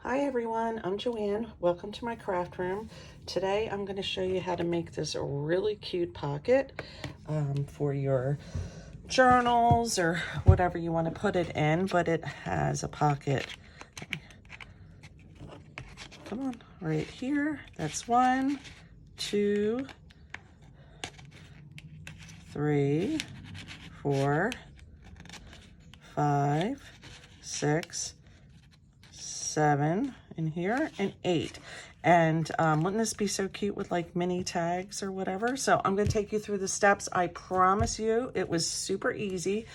Hi everyone, I'm Joanne. Welcome to my craft room. Today I'm going to show you how to make this really cute pocket for your journals or whatever you want to put it in, but it has a pocket. Come on, right here. That's 1, 2, 3, 4, 5, 6, 7 in here, and 8. And wouldn't this be so cute with like mini tags or whatever? So I'm going to take you through the steps. I promise you it was super easy.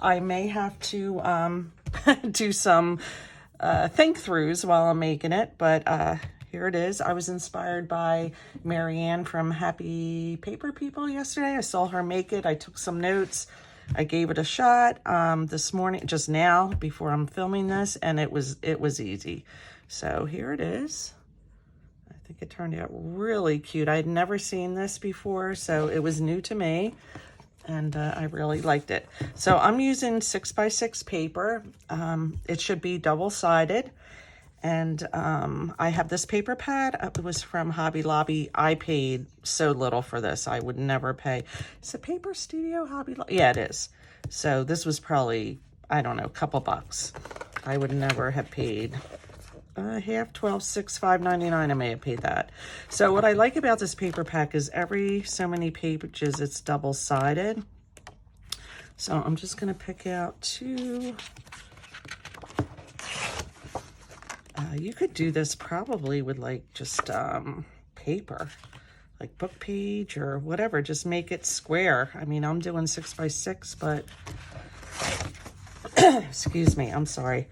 I may have to do some think-throughs while I'm making it, but here it is. I was inspired by Marianne from Happy Paper People yesterday. I saw her make it. I took some notes. I gave it a shot this morning, just now before I'm filming this, and it was easy. So here it is. I think it turned out really cute. I had never seen this before, so it was new to me, and I really liked it. So I'm using 6x6 paper. It should be double-sided. And I have this paper pad. It was from Hobby Lobby. I paid so little for this. I would never pay. Is it Paper Studio Hobby Lobby? Yeah, it is. So this was probably, I don't know, a couple bucks. I would never have paid half, 12, 6, 5.99. I may have paid that. So what I like about this paper pack is every so many pages it's double-sided. So I'm just going to pick out 2. You could do this probably with like just paper, like book page or whatever. Just make it square. I mean, I'm doing 6x6, but excuse me, I'm sorry.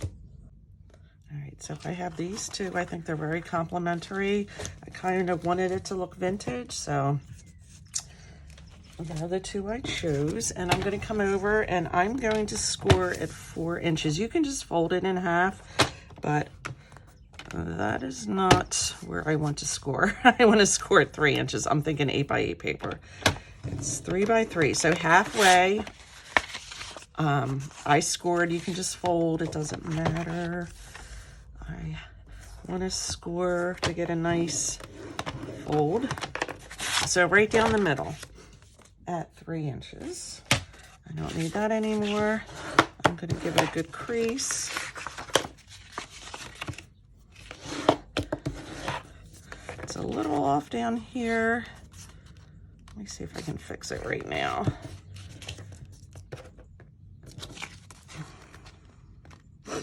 All right, so I have these two. I think they're very complimentary. I kind of wanted it to look vintage, so they're the 2 I chose. And I'm going to come over and I'm going to score at 4 inches. You can just fold it in half. But that is not where I want to score. I want to score at 3 inches. I'm thinking 8x8 paper. It's 3x3. So halfway, I scored. You can just fold. It doesn't matter. I want to score to get a nice fold. So right down the middle at 3 inches. I don't need that anymore. I'm going to give it a good crease. It's a little off down here. Let me see if I can fix it right now. All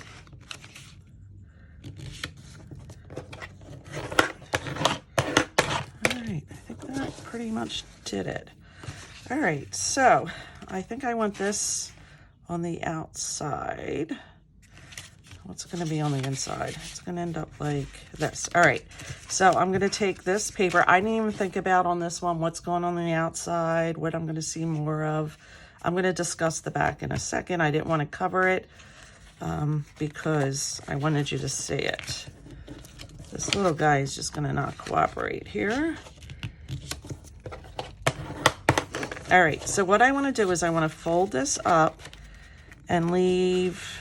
right, I think that pretty much did it. All right, so I think I want this on the outside. What's going to be on the inside? It's going to end up like this. All right, so I'm going to take this paper. I didn't even think about on this one what's going on the outside, what I'm going to see more of. I'm going to discuss the back in a second. I didn't want to cover it because I wanted you to see it. This little guy is just going to not cooperate here. All right, so what I want to do is I want to fold this up and leave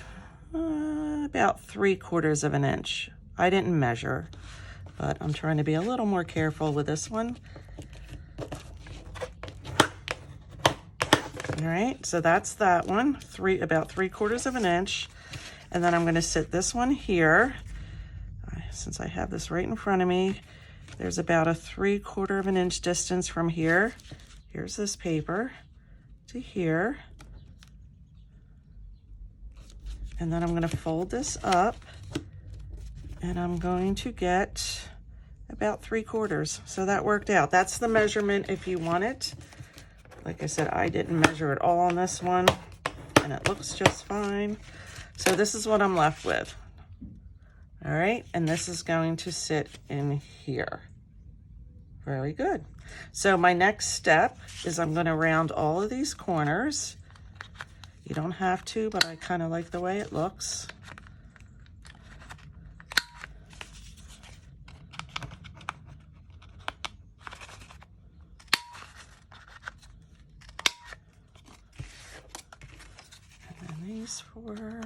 about 3/4 of an inch. I didn't measure, but I'm trying to be a little more careful with this one. All right, so that's that one, about 3/4 of an inch. And then I'm going to sit this one here. Since I have this right in front of me, there's about a 3/4 of an inch distance from here. Here's this paper to here. And then I'm going to fold this up and I'm going to get about 3/4. So that worked out. That's the measurement if you want it. Like I said, I didn't measure it all on this one and it looks just fine. So this is what I'm left with. All right, and this is going to sit in here. Very good. So my next step is I'm going to round all of these corners. You don't have to, but I kind of like the way it looks. And then these 4.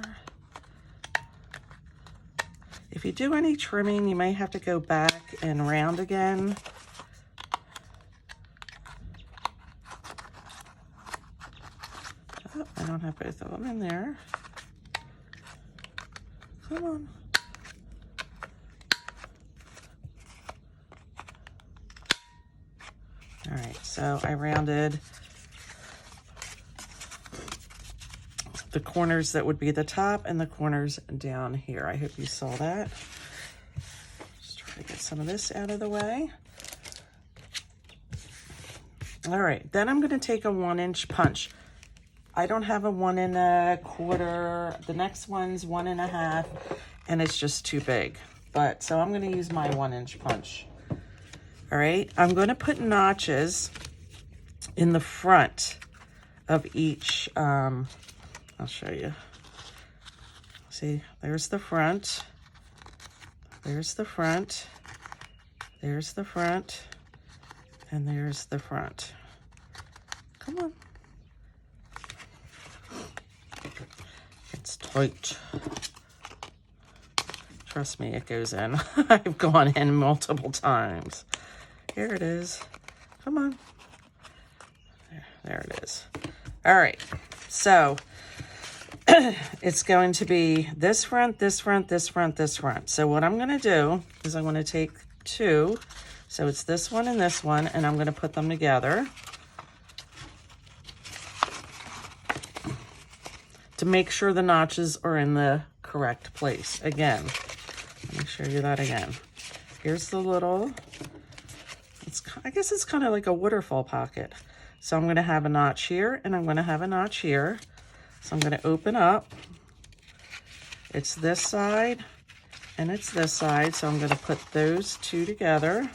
If you do any trimming, you may have to go back and round again. Oh, I don't have both of them in there. Come on. All right, so I rounded the corners that would be the top and the corners down here. I hope you saw that. Just try to get some of this out of the way. All right, then I'm gonna take a 1-inch punch. I don't have a 1 1/4. The next one's 1 1/2, and it's just too big. But so I'm gonna use my 1-inch punch. All right, I'm gonna put notches in the front of each, I'll show you. See, there's the front, there's the front, there's the front, and there's the front. Come on. It's tight. Trust me, it goes in. I've gone in multiple times. Here it is. Come on. There it is. All right, so it's going to be this front, this front, this front, this front. So what I'm going to do is I'm going to take 2. So it's this one, and I'm going to put them together to make sure the notches are in the correct place. Again, let me show you that again. Here's the little, I guess it's kind of like a waterfall pocket. So I'm going to have a notch here, and I'm going to have a notch here. So I'm going to open up. It's this side, and it's this side. So I'm going to put those 2 together.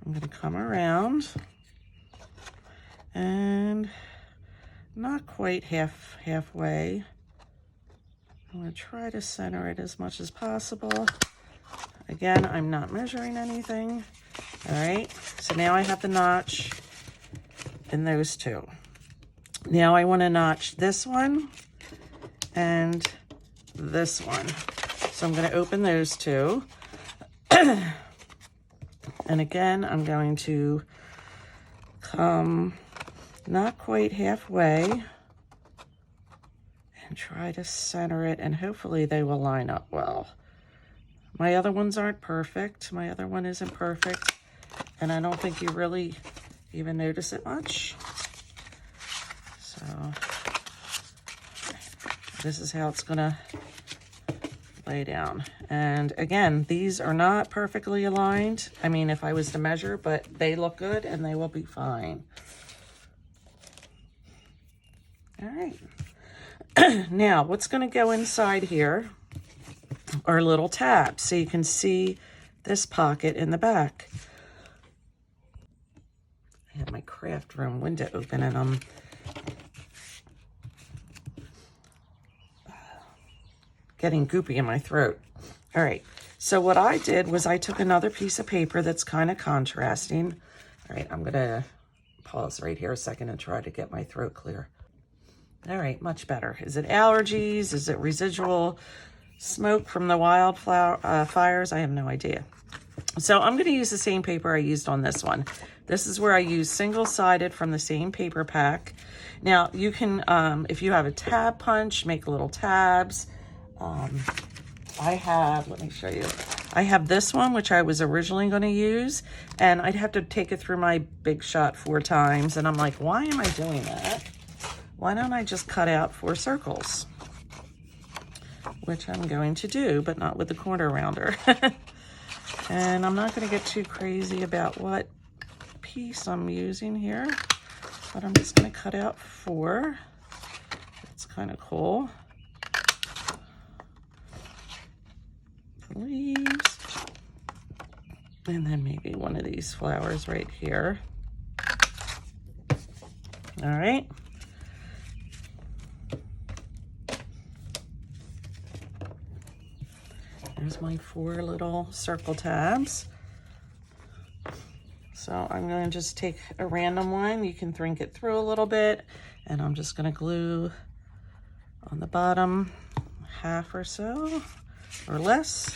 I'm going to come around, and not quite halfway. I'm going to try to center it as much as possible. Again, I'm not measuring anything. All right, so now I have the notch in those 2. Now I want to notch this one and this one. So I'm going to open those 2. And again, I'm going to come not quite halfway and try to center it, and hopefully they will line up well. My other ones aren't perfect. My other one isn't perfect, and I don't think you really even notice it much. So this is how it's gonna lay down. And again, these are not perfectly aligned. I mean, if I was to measure, but they look good and they will be fine. All right. Now, what's gonna go inside here are little tabs, so you can see this pocket in the back. I have my craft room window open, and I'm getting goopy in my throat. All right, so what I did was I took another piece of paper that's kind of contrasting. All right, I'm gonna pause right here a second and try to get my throat clear. All right, much better. Is it allergies? Is it residual smoke from the wildflower fires? I have no idea. So I'm going to use the same paper I used on this one. This is where I use single-sided from the same paper pack. Now you can, if you have a tab punch, make little tabs. I have, let me show you. I have this one, which I was originally going to use, and I'd have to take it through my Big Shot 4 times. And I'm like, why am I doing that? Why don't I just cut out 4 circles? Which I'm going to do, but not with the corner rounder. And I'm not going to get too crazy about what piece I'm using here, but I'm just going to cut out 4. It's kind of cool. The leaves. And then maybe one of these flowers right here. All right. There's my 4 little circle tabs. So I'm going to just take a random one. You can think it through a little bit, and I'm just going to glue on the bottom half or so. or less.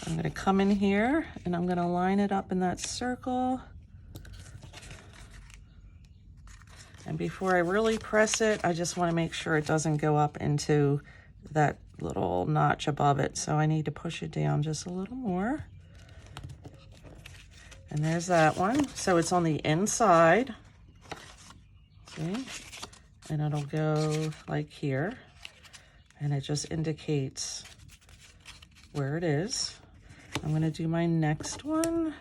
I'm going to come in here and I'm going to line it up in that circle. And before I really press it, I just want to make sure it doesn't go up into that little notch above it. So I need to push it down just a little more. And there's that one. So it's on the inside. See? And it'll go like here. And it just indicates where it is. I'm going to do my next one.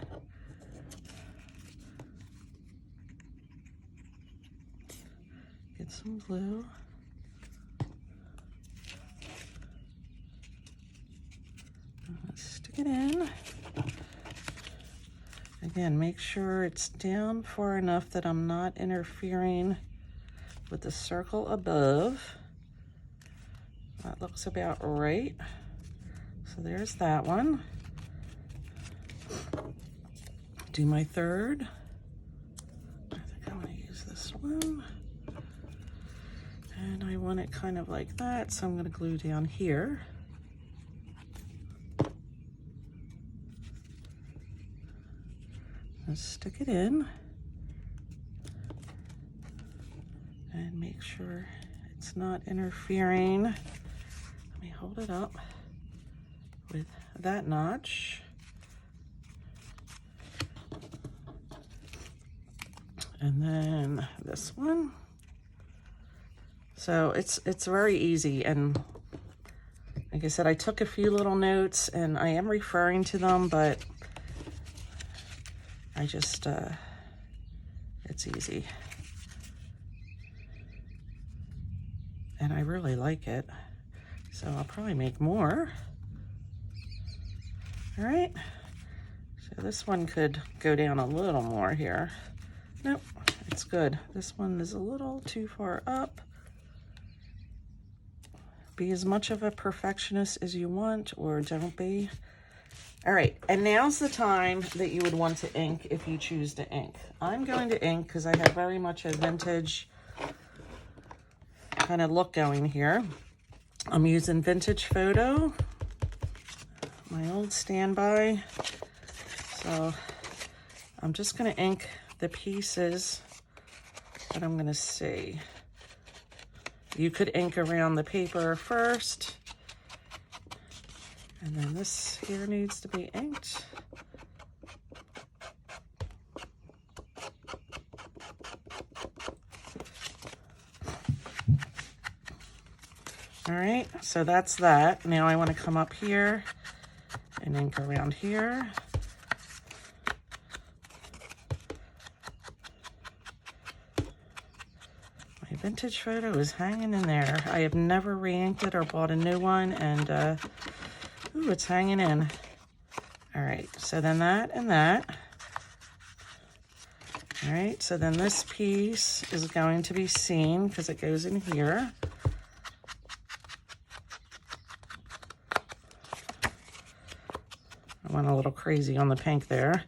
Get some glue. Let's stick it in. Again, make sure it's down far enough that I'm not interfering with the circle above. That looks about right. So there's that one. Do my third. I think I'm going to use this one. And I want it kind of like that, so I'm going to glue down here. Let's stick it in. And make sure it's not interfering. Let me hold it up with that notch. And then this one. So it's very easy, and like I said, I took a few little notes and I am referring to them, but I just it's easy. And I really like it. So I'll probably make more. All right. So this one could go down a little more here. Nope, it's good. This one is a little too far up. Be as much of a perfectionist as you want, or don't be. All right, and now's the time that you would want to ink if you choose to ink. I'm going to ink because I have very much a vintage kind of look going here. I'm using Vintage Photo, my old standby. So I'm just going to ink the pieces that I'm going to see. You could ink around the paper first. And then this here needs to be inked. All right, so that's that. Now I want to come up here and ink around here. Vintage Photo is hanging in there. I have never re-inked it or bought a new one, and ooh, it's hanging in. All right, so then that and that. All right, so then this piece is going to be seen because it goes in here. I went a little crazy on the pink there.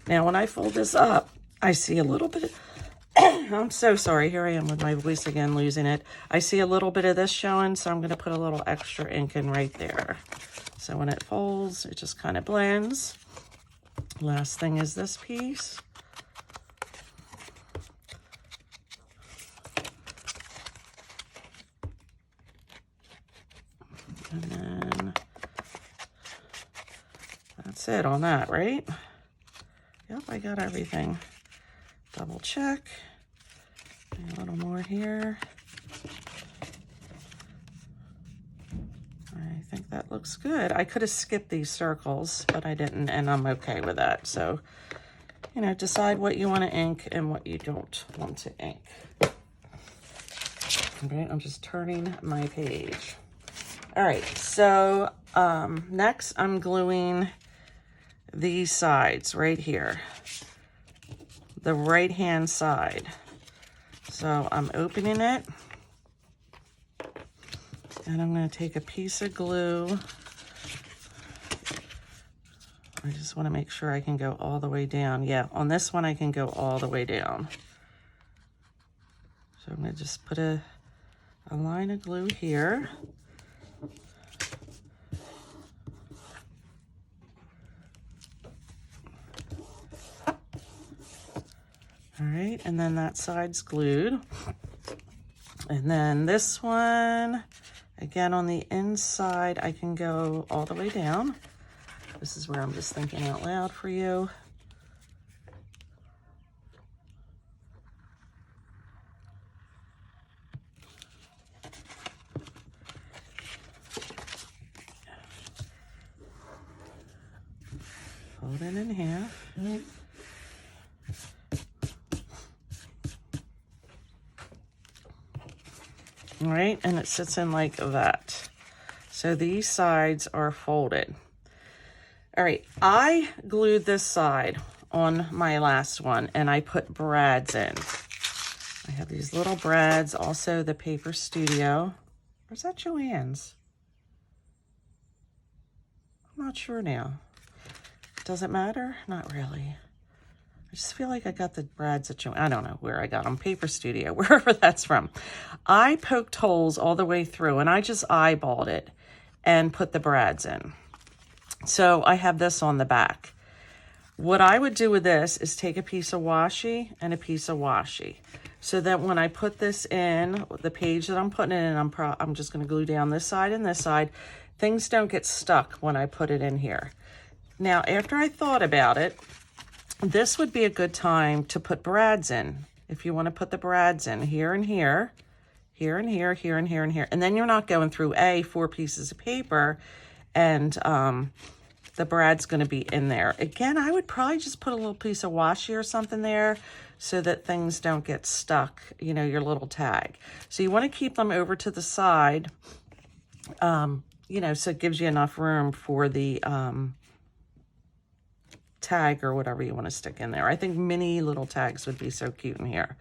Now, when I fold this up, I see a little bit of, I'm so sorry, here I am with my voice again, losing it. I see a little bit of this showing, so I'm going to put a little extra ink in right there. So when it folds, it just kind of blends. Last thing is this piece. And then that's it on that, right? Yep, I got everything. Double check. A little more here. I think that looks good. I could have skipped these circles, but I didn't, and I'm okay with that. So, you know, decide what you want to ink and what you don't want to ink. Okay, I'm just turning my page. All right, so next I'm gluing these sides right here. The right-hand side. So I'm opening it, and I'm going to take a piece of glue. I just want to make sure I can go all the way down. Yeah, on this one I can go all the way down. So I'm going to just put a a line of glue here. All right, and then that side's glued. And then this one, again on the inside, I can go all the way down. This is where I'm just thinking out loud for you. Fold it in half. All right, and it sits in like that. So these sides are folded. All right, I glued this side on my last one, and I put brads in. I have these little brads, also the Paper Studio. Or is that Joann's? I'm not sure now. Does it matter? Not really. I just feel like I got the brads at I don't know where I got them. Paper Studio, wherever that's from. I poked holes all the way through, and I just eyeballed it and put the brads in. So I have this on the back. What I would do with this is take a piece of washi and a piece of washi, so that when I put this in, the page that I'm putting it in, I'm just going to glue down this side and this side. Things don't get stuck when I put it in here. Now, after I thought about it, this would be a good time to put brads in. If you want to put the brads in here and here, here and here, here and here and here. And then you're not going through 4 pieces of paper, and the brad's going to be in there. Again, I would probably just put a little piece of washi or something there so that things don't get stuck, you know, your little tag. So you want to keep them over to the side, you know, so it gives you enough room for the tag or whatever you want to stick in there. I think mini little tags would be so cute in here.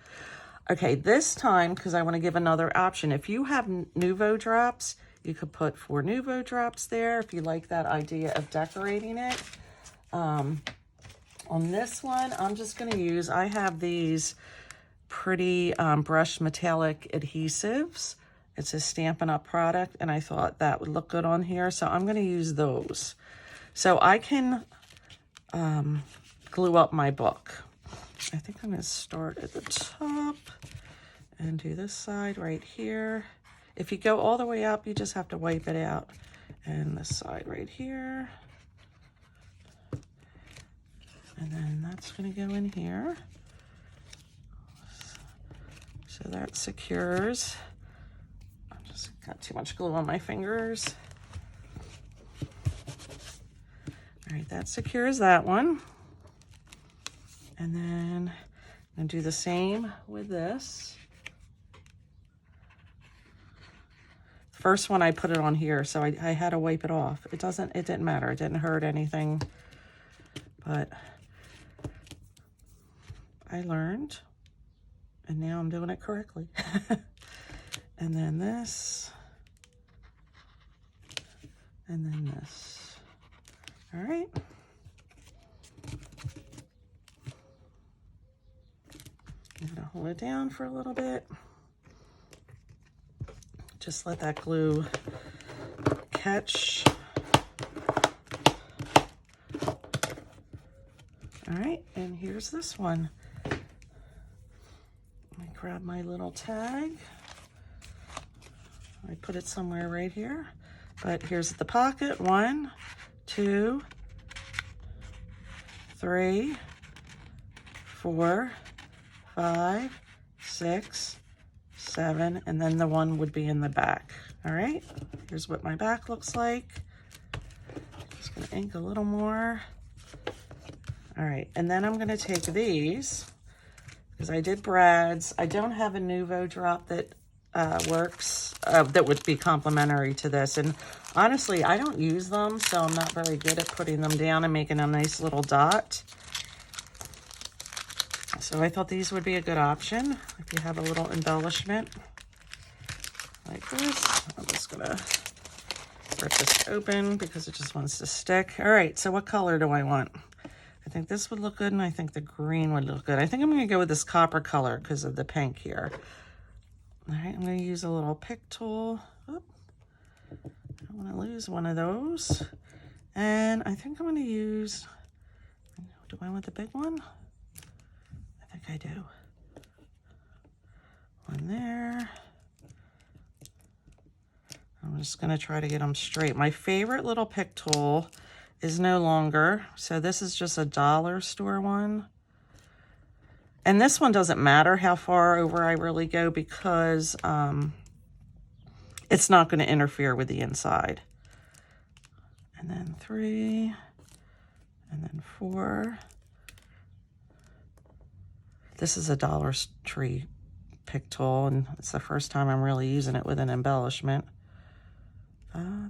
Okay, this time, because I want to give another option, if you have Nuvo drops, you could put 4 Nuvo drops there if you like that idea of decorating it. On this one, I'm just going to use, I have these pretty brushed metallic adhesives. It's a Stampin' Up! Product, and I thought that would look good on here, so I'm going to use those. So I can glue up my book. I think I'm going to start at the top and do this side right here. If you go all the way up, you just have to wipe it out. And this side right here. And then that's going to go in here. So that secures. I just got too much glue on my fingers. All right, that secures that one. And then I'm going to do the same with this. First one I put it on here, so I had to wipe it off. It didn't matter. It didn't hurt anything. But I learned, and now I'm doing it correctly. And then this. And then this. All right. I'm going to hold it down for a little bit. Just let that glue catch. All right, and here's this one. Let me grab my little tag. I put it somewhere right here, but here's the pocket. 1, 2, 3, 4, 5, 6, 7, and then the one would be in the back. All right, here's what my back looks like. Just gonna ink a little more. All right, and then I'm gonna take these, because I did brads. I don't have a Nuvo drop that works, that would be complementary to this. And honestly, I don't use them, so I'm not very good at putting them down and making a nice little dot. So I thought these would be a good option if you have a little embellishment like this. I'm just gonna rip this open because it just wants to stick. All right, so what color do I want? I think this would look good, and I think the green would look good. I think I'm gonna go with this copper color because of the pink here. All right, I'm going to use a little pick tool. Oop. I don't want to lose one of those. And I think I'm going to use, do I want the big one? I think I do. One there. I'm just going to try to get them straight. My favorite little pick tool is no longer. So this is just a dollar store one. And this one doesn't matter how far over I really go because it's not going to interfere with the inside. And then 3, and then 4. This is a Dollar Tree pick tool, and it's the first time I'm really using it with an embellishment.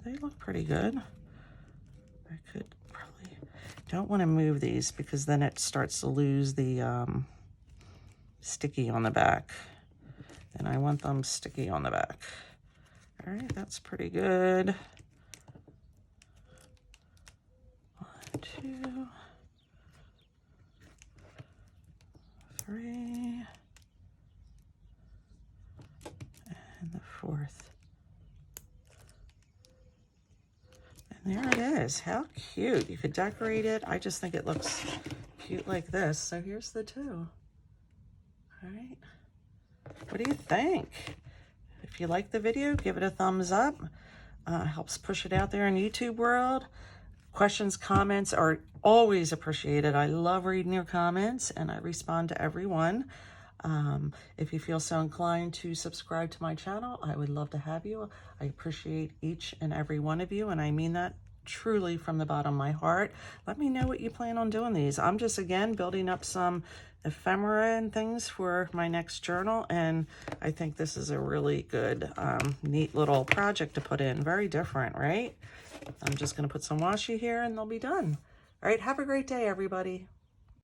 They look pretty good. I could probably, don't want to move these because then it starts to lose the sticky on the back. And I want them sticky on the back. All right, that's pretty good. 1, 2, 3, and the 4th. And there it is. How cute. You could decorate it. I just think it looks cute like this. So here's the 2. All right. What do you think? If you like the video, give it a thumbs up. Helps push it out there in YouTube world. Questions, comments are always appreciated. I love reading your comments and I respond to everyone. If you feel so inclined to subscribe to my channel, I would love to have you. I appreciate each and every one of you, and I mean that truly from the bottom of my heart. Let me know what you plan on doing these. I'm just, again, building up some ephemera and things for my next journal, and I think this is a really good, neat little project to put in. Very different, right? I'm just going to put some washi here and they'll be done. All right, have a great day, everybody.